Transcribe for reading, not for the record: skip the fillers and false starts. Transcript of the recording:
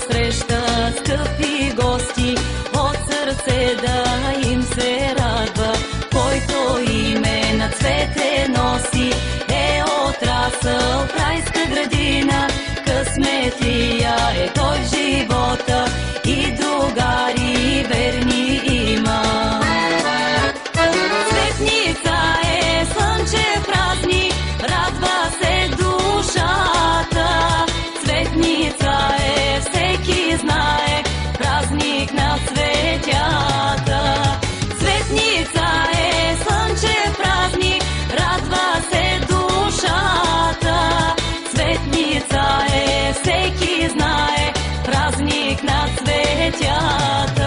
посреща скъпи гости, от сърце да им се радва. Който име на цвете носи, е отрасъл в райска градина. Късметлия е той в живота и другари верни има. Цветница е слънчев празник, радва се душата. Цветница е, всеки знае, празник на цветята. Цветница е слънчев празник, радва се душата. Цветница е, всеки знае, празник на цветята.